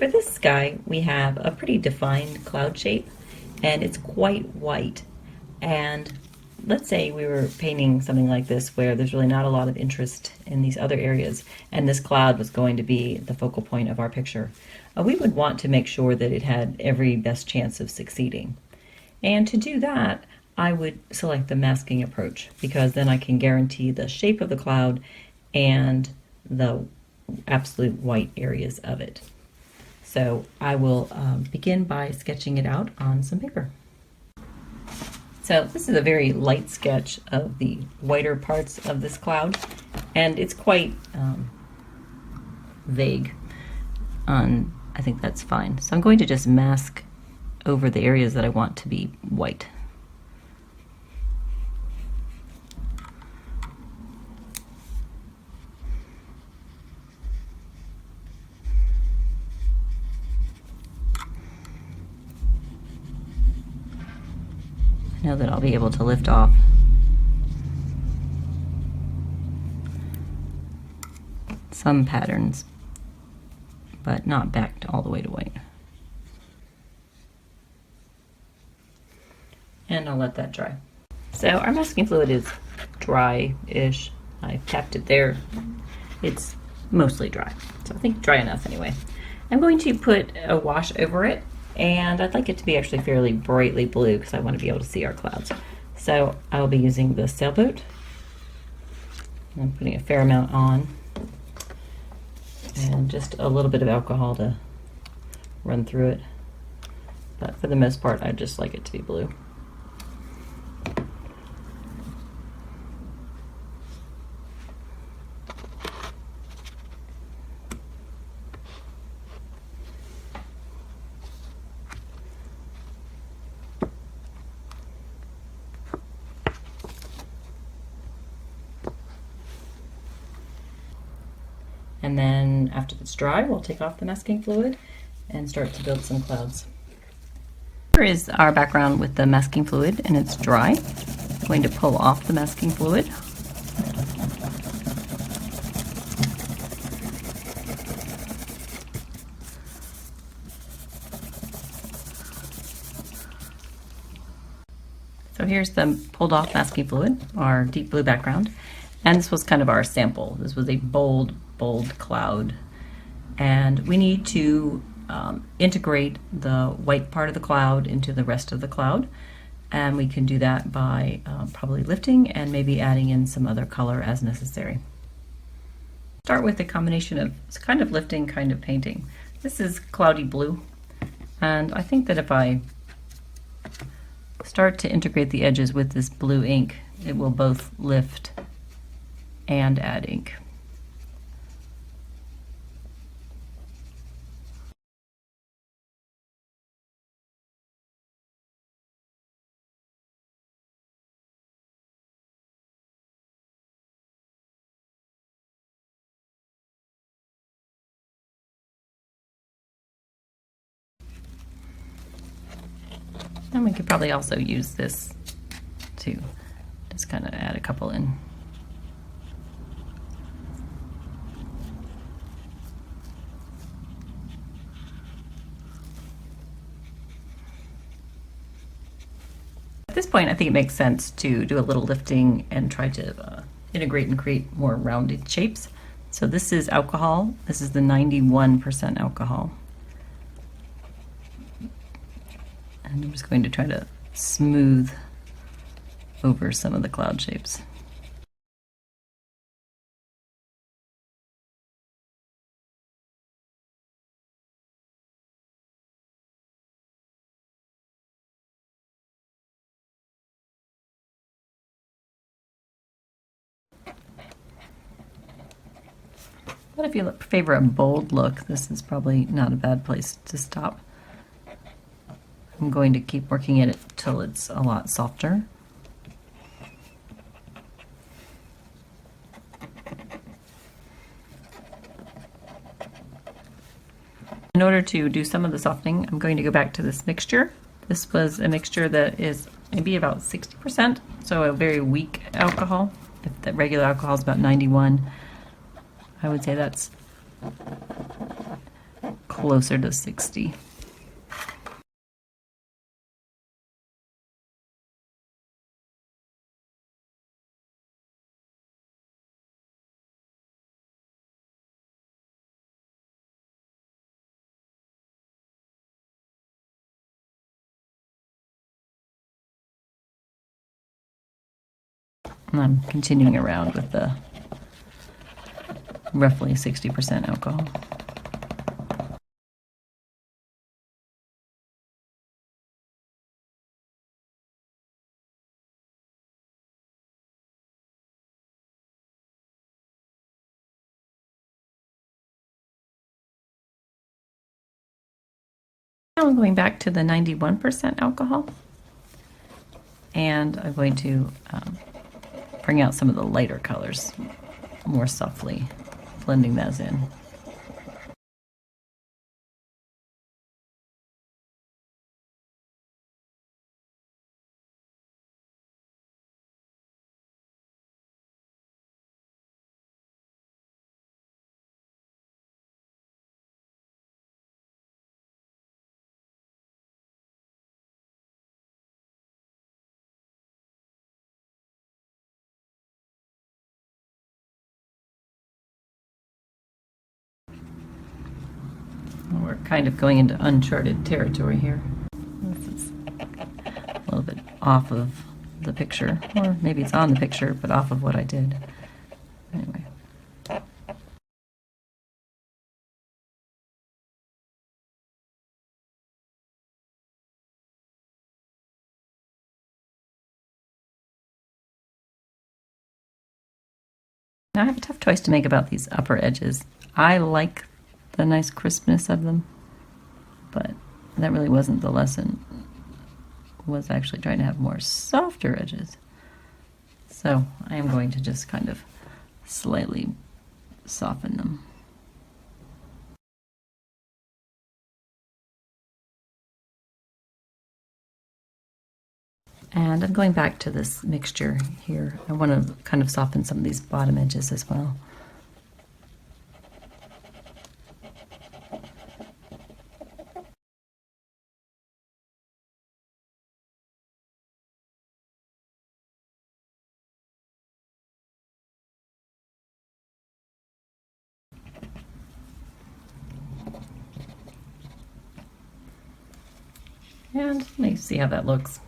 For this sky, we have a pretty defined cloud shape, and it's quite white. And let's say we were painting something like this where there's really not a lot of interest in these other areas, and this cloud was going to be the focal point of our picture. We would want to make sure that it had every best chance of succeeding. And to do that, I would select the masking approach, because then I can guarantee the shape of the cloud and the absolute white areas of it. So I will begin by sketching it out on some paper. So this is a very light sketch of the whiter parts of this cloud, and it's quite vague. I think that's fine. So I'm going to just mask over the areas that I want to be white. I know that I'll be able to lift off some patterns, but not back all the way to white. And I'll let that dry. So our masking fluid is dry-ish. I tapped it there. It's mostly dry, so I think dry enough anyway. I'm going to put a wash over it, and I'd like it to be actually fairly brightly blue because I want to be able to see our clouds. So I'll be using the sailboat. I'm putting a fair amount on, and just a little bit of alcohol to run through it. But for the most part, I just like it to be blue. And then after it's dry, we'll take off the masking fluid and start to build some clouds. Here is our background with the masking fluid, and it's dry. I'm going to pull off the masking fluid. So here's the pulled off masking fluid, our deep blue background. And this was kind of our sample. This was a bold cloud. And we need to integrate the white part of the cloud into the rest of the cloud. And we can do that by probably lifting and maybe adding in some other color as necessary. Start with a combination of kind of lifting, kind of painting. This is cloudy blue. And I think that if I start to integrate the edges with this blue ink, it will both lift and add ink. And we could probably also use this to just kind of add a couple in. At this point, I think it makes sense to do a little lifting and try to integrate and create more rounded shapes. So this is alcohol. This is the 91% alcohol. And I'm just going to try to smooth over some of the cloud shapes. But if you favor a bold look, this is probably not a bad place to stop. I'm going to keep working at it till it's a lot softer. In order to do some of the softening, I'm going to go back to this mixture. This was a mixture that is maybe about 60%, so a very weak alcohol. If the regular alcohol is about 91, I would say that's closer to 60. And I'm continuing around with the roughly 60% alcohol. Now I'm going back to the 91% alcohol, and I'm going to bring out some of the lighter colors more softly, blending those in. We're kind of going into uncharted territory here. This is a little bit off of the picture, or maybe it's on the picture, but off of what I did. Anyway. Now I have a tough choice to make about these upper edges. I like the nice crispness of them, but that really wasn't the lesson. Was actually trying to have more softer edges. So I am going to just kind of slightly soften them. And I'm going back to this mixture here. I want to kind of soften some of these bottom edges as well. And let me see how that looks.